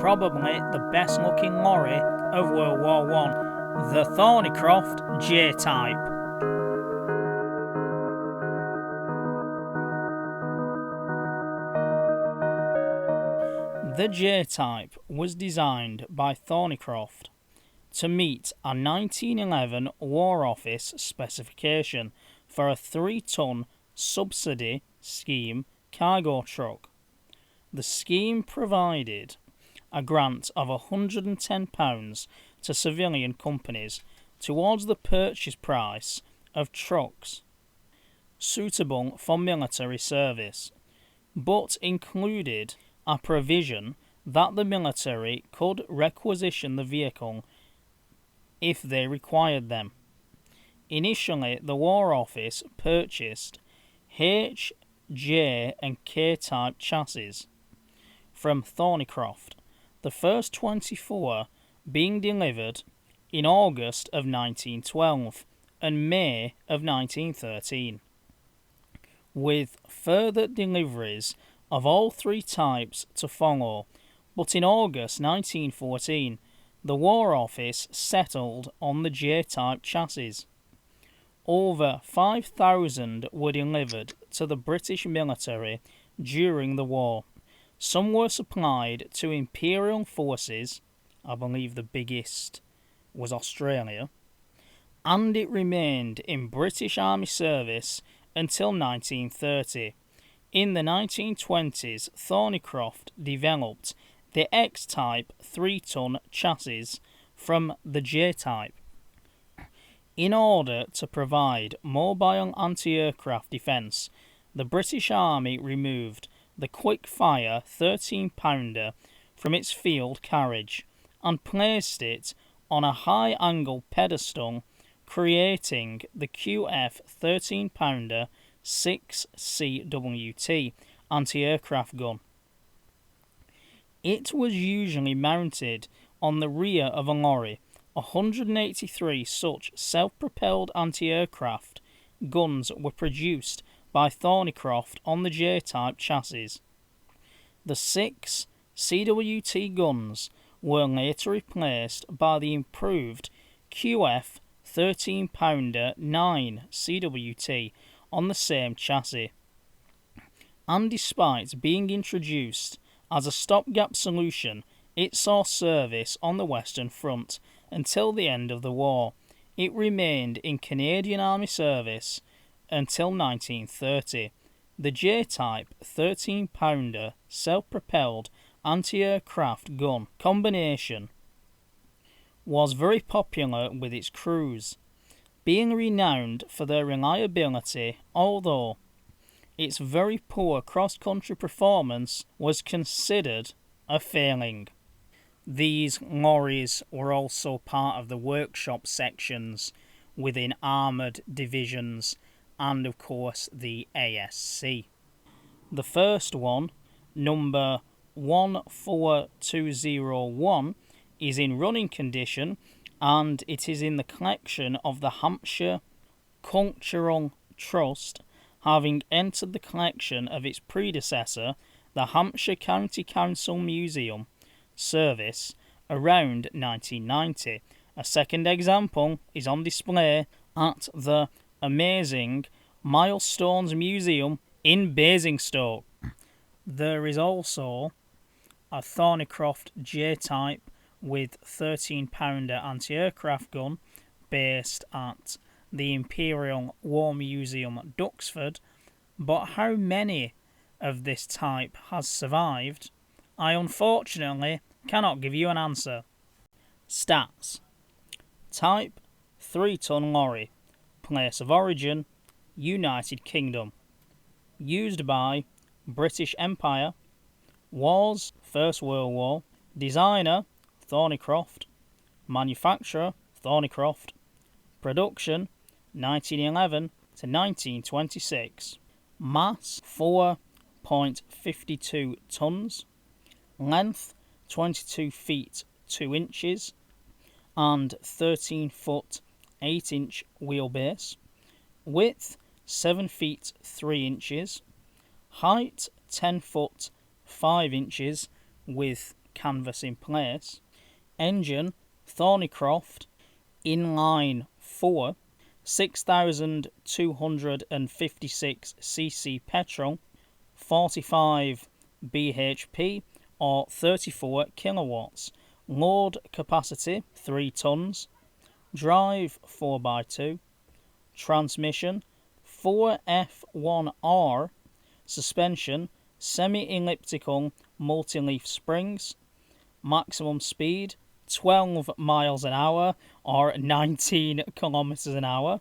probably the best looking lorry of World War I, the Thornycroft J Type. The J Type was designed by Thornycroft to meet a 1911 War Office specification for a 3-ton subsidy scheme cargo truck. The scheme provided a grant of £110 to civilian companies towards the purchase price of trucks suitable for military service, but included a provision that the military could requisition the vehicle if they required them. Initially, the War Office purchased H, J and K type chassis from Thornycroft, the first 24 being delivered in August of 1912 and May of 1913, with further deliveries of all 3 types to follow, but in August 1914 the War Office settled on the J-type chassis. Over 5,000 were delivered to the British military during the war. Some were supplied to Imperial forces, I believe the biggest was Australia, and it remained in British Army service until 1930. In the 1920s, Thornycroft developed the X-type 3-ton chassis from the J-type. In order to provide mobile anti-aircraft defence, the British Army removed the quick-fire 13-pounder from its field carriage and placed it on a high-angle pedestal, creating the QF 13-pounder 6CWT anti-aircraft gun. It was usually mounted on the rear of a lorry. 183 such self-propelled anti-aircraft guns were produced by Thornycroft on the J-type chassis. The 6 CWT guns were later replaced by the improved QF 13-pounder 9 CWT on the same chassis, and despite being introduced as a stopgap solution, it saw service on the Western Front until the end of the war. It remained in Canadian Army service until 1930. The J-type 13-pounder self-propelled anti-aircraft gun combination was very popular with its crews, being renowned for their reliability, although its very poor cross-country performance was considered a failing. These lorries were also part of the workshop sections within armoured divisions and, of course, the ASC. The first one, number 14201, is in running condition, and it is in the collection of the Hampshire Cultural Trust, having entered the collection of its predecessor, the Hampshire County Council Museum service, around 1990. A second example is on display at the amazing Milestones Museum in Basingstoke. There is also a Thornycroft J Type with 13-pounder anti-aircraft gun based at the Imperial War Museum, Duxford, but how many of this type has survived? I unfortunately cannot give you an answer. Stats: Type 3-ton lorry. Place of origin: United Kingdom. Used by British Empire. Wars: First World War. Designer: Thornycroft. Manufacturer: Thornycroft. Production: 1911 to 1926. Mass: 4.52 tons. Length: 22 feet 2 inches and 13 foot 8 inch wheelbase. Width: 7 feet 3 inches. Height: 10 foot 5 inches with canvas in place. Engine, Thornycroft, inline 4, 6,256cc petrol, 45 bhp or 34 kilowatts. Load capacity 3 tons. Drive 4x2. Transmission 4F1R. Suspension semi-elliptical multi-leaf springs. Maximum speed 12 miles an hour or 19 kilometers an hour.